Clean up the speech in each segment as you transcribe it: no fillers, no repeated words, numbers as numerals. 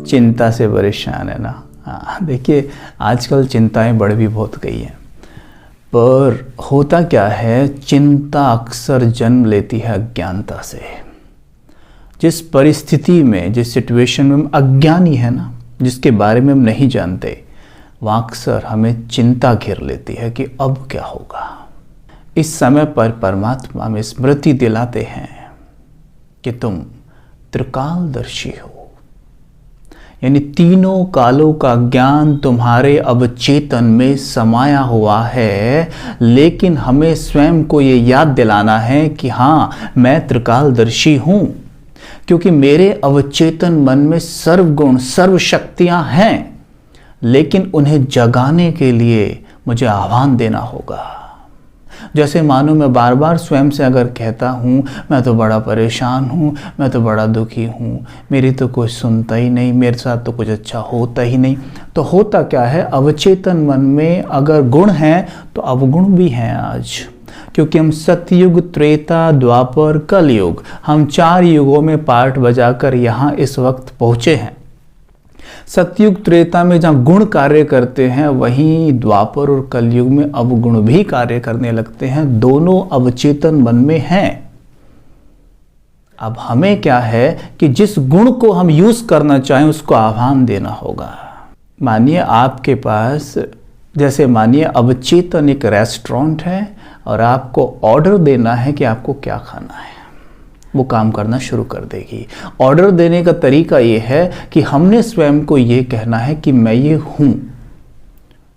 चिंता से परेशान है ना? हाँ, देखिए आजकल चिंताएं बढ़ भी बहुत गई हैं, पर होता क्या है, चिंता अक्सर जन्म लेती है अज्ञानता से। जिस परिस्थिति में, जिस सिचुएशन में हम अज्ञानी है ना, जिसके बारे में हम नहीं जानते, वहाँ अक्सर हमें चिंता घेर लेती है कि अब क्या होगा। इस समय पर परमात्मा हमें स्मृति दिलाते हैं कि तुम त्रिकालदर्शी हो, यानी तीनों कालों का ज्ञान तुम्हारे अवचेतन में समाया हुआ है, लेकिन हमें स्वयं को ये याद दिलाना है कि हाँ, मैं त्रिकालदर्शी हूँ, क्योंकि मेरे अवचेतन मन में सर्वगुण सर्व शक्तियाँ हैं, लेकिन उन्हें जगाने के लिए मुझे आह्वान देना होगा। जैसे मानो मैं बार बार स्वयं से अगर कहता हूँ मैं तो बड़ा परेशान हूँ, मैं तो बड़ा दुखी हूँ, मेरी तो कोई सुनता ही नहीं, मेरे साथ तो कुछ अच्छा होता ही नहीं, तो होता क्या है, अवचेतन मन में अगर गुण हैं तो अवगुण भी हैं आज। क्योंकि हम सतयुग, त्रेता, द्वापर, कलयुग, हम 4 युगों में पार्ट बजाकर यहाँ इस वक्त पहुँचे हैं। सतयुग त्रेता में जहाँ गुण कार्य करते हैं, वहीं द्वापर और कलयुग में अवगुण भी कार्य करने लगते हैं। दोनों अवचेतन मन में हैं। अब हमें क्या है कि जिस गुण को हम यूज करना चाहें उसको आह्वान देना होगा। मानिए आपके पास, जैसे मानिए अवचेतन एक रेस्टोरेंट है और आपको ऑर्डर देना है कि आपको क्या खाना है, वो काम करना शुरू कर देगी। ऑर्डर देने का तरीका ये है कि हमने स्वयं को ये कहना है कि मैं ये हूँ,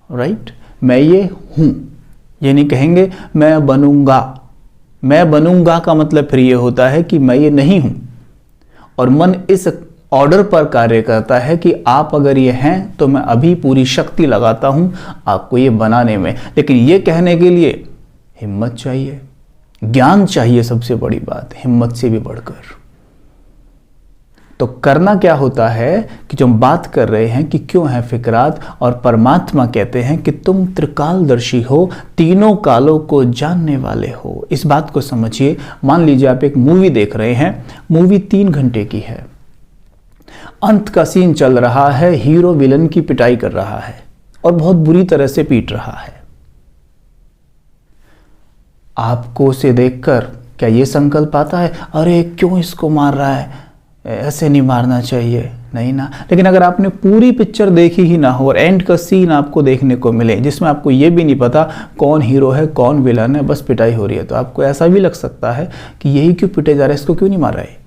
राइट, मैं ये हूँ। ये नहीं कहेंगे मैं बनूंगा। मैं बनूंगा का मतलब फिर ये होता है कि मैं ये नहीं हूँ, और मन इस ऑर्डर पर कार्य करता है कि आप अगर ये हैं तो मैं अभी पूरी शक्ति लगाता हूँ आपको ये बनाने में। लेकिन ये कहने के लिए हिम्मत चाहिए, ज्ञान चाहिए, सबसे बड़ी बात, हिम्मत से भी बढ़कर। तो करना क्या होता है कि जो हम बात कर रहे हैं कि क्यों है फिकरात, और परमात्मा कहते हैं कि तुम त्रिकालदर्शी हो, तीनों कालों को जानने वाले हो। इस बात को समझिए। मान लीजिए आप एक मूवी देख रहे हैं, मूवी 3 घंटे की है, अंत का सीन चल रहा है, हीरो विलन की पिटाई कर रहा है और बहुत बुरी तरह से पीट रहा है। आपको उसे देखकर क्या ये संकल्प आता है, अरे क्यों इसको मार रहा है, ऐसे नहीं मारना चाहिए, नहीं ना। लेकिन अगर आपने पूरी पिक्चर देखी ही ना हो और एंड का सीन आपको देखने को मिले जिसमें आपको ये भी नहीं पता कौन हीरो है कौन विलन है, बस पिटाई हो रही है, तो आपको ऐसा भी लग सकता है कि यही क्यों पिटे जा रहा है, इसको क्यों नहीं मार रहा है।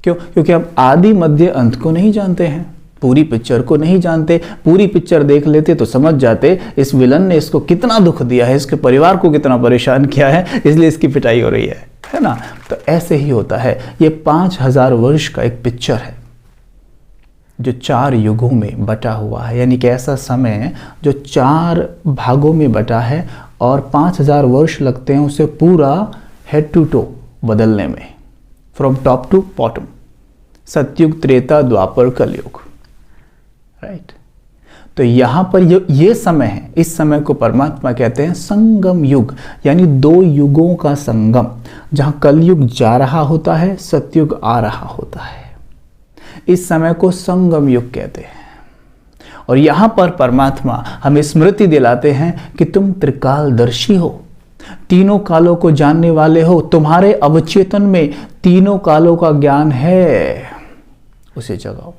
क्यों? क्योंकि आप आदि मध्य अंत को नहीं जानते हैं, पूरी पिक्चर को नहीं जानते। पूरी पिक्चर देख लेते तो समझ जाते इस विलन ने इसको कितना दुख दिया है, इसके परिवार को कितना परेशान किया है, इसलिए इसकी पिटाई हो रही है ना। तो ऐसे ही होता है। ये 5000 वर्ष का एक पिक्चर है जो 4 युगों में बटा हुआ है, यानी कि ऐसा समय जो 4 भागों में बटा है और 5000 वर्ष लगते हैं उसे पूरा हेड टू टो बदलने में, फ्रॉम टॉप टू बॉटम। सतयुग, त्रेता, द्वापर, कलयुग, राइट। तो यहां पर ये समय है, इस समय को परमात्मा कहते हैं संगम युग, यानी 2 युगों का संगम, जहां कलयुग जा रहा होता है, सतयुग आ रहा होता है। इस समय को संगम युग कहते हैं। और यहां पर परमात्मा हमें स्मृति दिलाते हैं कि तुम त्रिकालदर्शी हो, तीनों कालों को जानने वाले हो, तुम्हारे अवचेतन में तीनों कालों का ज्ञान है, उसे जगाओ।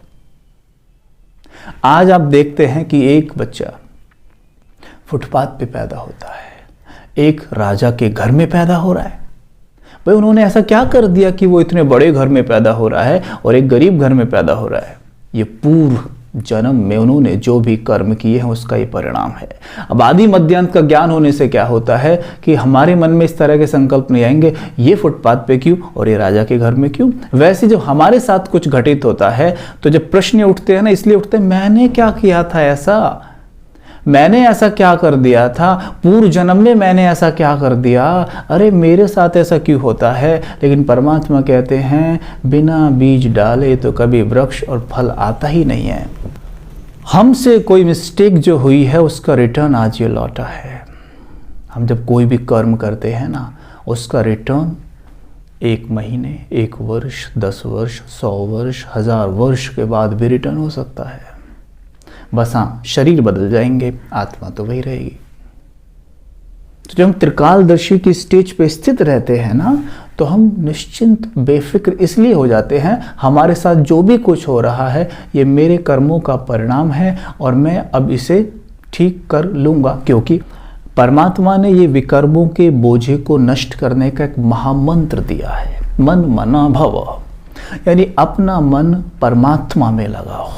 आज आप देखते हैं कि एक बच्चा फुटपाथ पे पैदा होता है, एक राजा के घर में पैदा हो रहा है। भाई उन्होंने ऐसा क्या कर दिया कि वो इतने बड़े घर में पैदा हो रहा है और एक गरीब घर में पैदा हो रहा है? ये पूर्व जन्म में उन्होंने जो भी कर्म किए हैं उसका ये परिणाम है। अब आदि मध्यांत का ज्ञान होने से क्या होता है कि हमारे मन में इस तरह के संकल्प नहीं आएंगे, ये फुटपाथ पे क्यों और ये राजा के घर में क्यों। वैसे जब हमारे साथ कुछ घटित होता है तो जब प्रश्न उठते हैं ना, इसलिए उठते हैं मैंने क्या किया था ऐसा, मैंने ऐसा क्या कर दिया था, पूर्व जन्म में मैंने ऐसा क्या कर दिया, अरे मेरे साथ ऐसा क्यों होता है। लेकिन परमात्मा कहते हैं बिना बीज डाले तो कभी वृक्ष और फल आता ही नहीं है। हमसे कोई मिस्टेक जो हुई है उसका रिटर्न आज ये लौटा है। हम जब कोई भी कर्म करते हैं ना, उसका रिटर्न 1 महीने, 1 वर्ष, 10 वर्ष, 100 वर्ष, 1000 वर्ष के बाद भी रिटर्न हो सकता है। बस हाँ, शरीर बदल जाएंगे, आत्मा तो वही रहेगी। तो जब हम त्रिकालदर्शी की स्टेज पे स्थित रहते हैं ना, तो हम निश्चिंत बेफिक्र इसलिए हो जाते हैं, हमारे साथ जो भी कुछ हो रहा है ये मेरे कर्मों का परिणाम है और मैं अब इसे ठीक कर लूँगा, क्योंकि परमात्मा ने ये विकर्मों के बोझे को नष्ट करने का एक महामंत्र दिया है, मन मना भव, यानी अपना मन परमात्मा में लगाओ।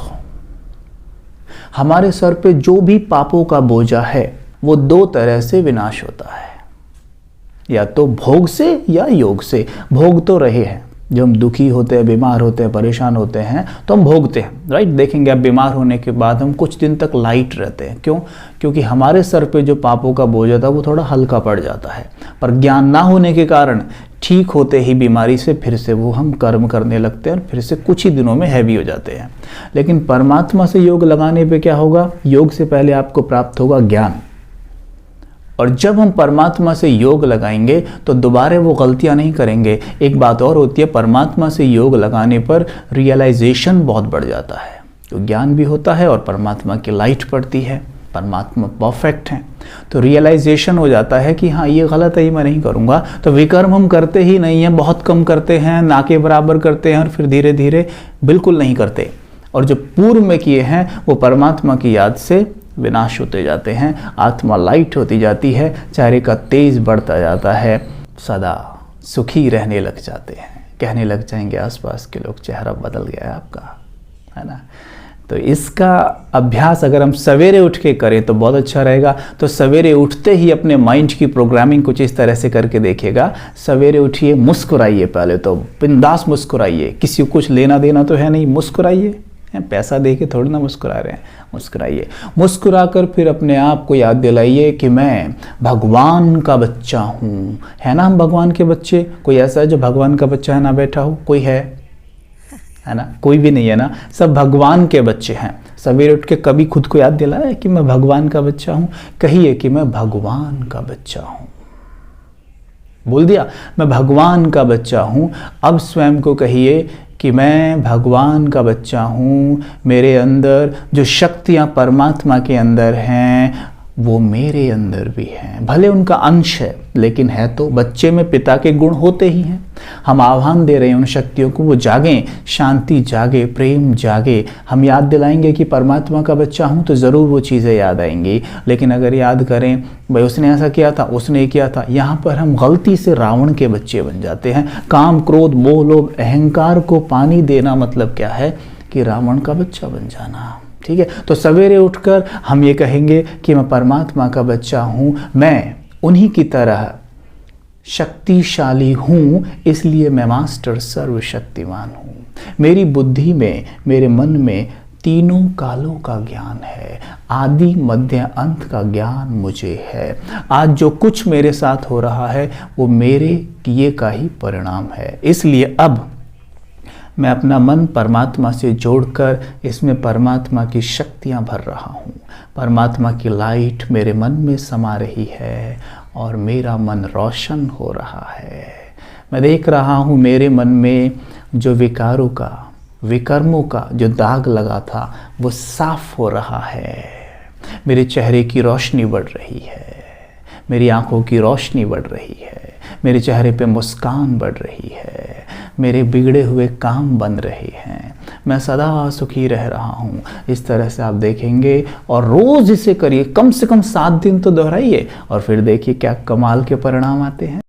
हमारे सर पे जो भी पापों का बोझा है वो 2 तरह से विनाश होता है, या तो भोग से या योग से। भोग तो रहे हैं, जब हम दुखी होते हैं, बीमार होते हैं, परेशान होते हैं तो हम भोगते हैं, राइट। देखेंगे आप बीमार होने के बाद हम कुछ दिन तक लाइट रहते हैं। क्यों? क्योंकि हमारे सर पे जो पापों का बोझ था वो थोड़ा हल्का पड़ जाता है। पर ज्ञान ना होने के कारण ठीक होते ही बीमारी से फिर से वो हम कर्म करने लगते हैं और फिर से कुछ ही दिनों में हैवी हो जाते हैं। लेकिन परमात्मा से योग लगाने पे क्या होगा? योग से पहले आपको प्राप्त होगा ज्ञान, और जब हम परमात्मा से योग लगाएंगे तो दोबारा वो गलतियां नहीं करेंगे। एक बात और होती है, परमात्मा से योग लगाने पर रियलाइजेशन बहुत बढ़ जाता है, तो ज्ञान भी होता है और परमात्मा की लाइट पड़ती है, परमात्मा परफेक्ट हैं, तो रियलाइजेशन हो जाता है कि हाँ ये गलत है, ये मैं नहीं करूँगा। तो विकर्म हम करते ही नहीं हैं, बहुत कम करते हैं, ना के बराबर करते हैं और फिर धीरे धीरे बिल्कुल नहीं करते, और जो पूर्व में किए हैं वो परमात्मा की याद से विनाश होते जाते हैं, आत्मा लाइट होती जाती है, चेहरे का तेज बढ़ता जाता है, सदा सुखी रहने लग जाते हैं। कहने लग जाएंगे आसपास के लोग, चेहरा बदल गया है आपका, है ना। तो इसका अभ्यास अगर हम सवेरे उठ के करें तो बहुत अच्छा रहेगा। तो सवेरे उठते ही अपने माइंड की प्रोग्रामिंग कुछ इस तरह से करके देखिएगा। सवेरे उठिए, मुस्कुराइए, पहले तो बिंदास मुस्कुराइए, किसी को कुछ लेना देना तो है नहीं, मुस्कुराइए, पैसा दे के थोड़ी ना मुस्कुरा रहे हैं, मुस्कुराइए। मुस्कुराकर फिर अपने आप को याद दिलाइए कि मैं भगवान का बच्चा हूँ, है ना। हम भगवान के बच्चे, कोई ऐसा है जो भगवान का बच्चा है ना बैठा हो? कोई है ना? कोई भी नहीं है ना, सब भगवान के बच्चे हैं। सवेरे उठ के कभी खुद को याद दिलाया कि मैं भगवान का बच्चा हूँ? कहिए कि मैं भगवान का बच्चा हूँ। बोल दिया मैं भगवान का बच्चा हूँ। अब स्वयं को कहिए कि मैं भगवान का बच्चा हूँ, मेरे अंदर जो शक्तियाँ परमात्मा के अंदर हैं वो मेरे अंदर भी हैं। भले उनका अंश है, लेकिन है तो बच्चे में पिता के गुण होते ही हैं। हम आह्वान दे रहे हैं उन शक्तियों को, वो जागें, शांति जागे, प्रेम जागे। हम याद दिलाएंगे कि परमात्मा का बच्चा हूँ तो ज़रूर वो चीज़ें याद आएंगी। लेकिन अगर याद करें भाई उसने ऐसा किया था, उसने किया था, यहाँ पर हम गलती से रावण के बच्चे बन जाते हैं। काम, क्रोध, मोह, लोभ, अहंकार को पानी देना मतलब क्या है? कि रावण का बच्चा बन जाना। ठीक है, तो सवेरे उठकर हम ये कहेंगे कि मैं परमात्मा का बच्चा हूँ, मैं उन्हीं की तरह शक्तिशाली हूँ, इसलिए मैं मास्टर सर्वशक्तिमान हूँ। मेरी बुद्धि में, मेरे मन में तीनों कालों का ज्ञान है, आदि मध्य अंत का ज्ञान मुझे है। आज जो कुछ मेरे साथ हो रहा है वो मेरे किए का ही परिणाम है। इसलिए अब मैं अपना मन परमात्मा से जोड़कर इसमें परमात्मा की शक्तियाँ भर रहा हूँ। परमात्मा की लाइट मेरे मन में समा रही है और मेरा मन रोशन हो रहा है। मैं देख रहा हूँ मेरे मन में जो विकारों का, विकर्मों का जो दाग लगा था वो साफ हो रहा है। मेरे चेहरे की रोशनी बढ़ रही है, मेरी आंखों की रोशनी बढ़ रही है, मेरे चेहरे पे मुस्कान बढ़ रही है, मेरे बिगड़े हुए काम बन रहे हैं, मैं सदा सुखी रह रहा हूँ। इस तरह से आप देखेंगे और रोज़ इसे करिए, कम से कम 7 दिन तो दोहराइए और फिर देखिए क्या कमाल के परिणाम आते हैं।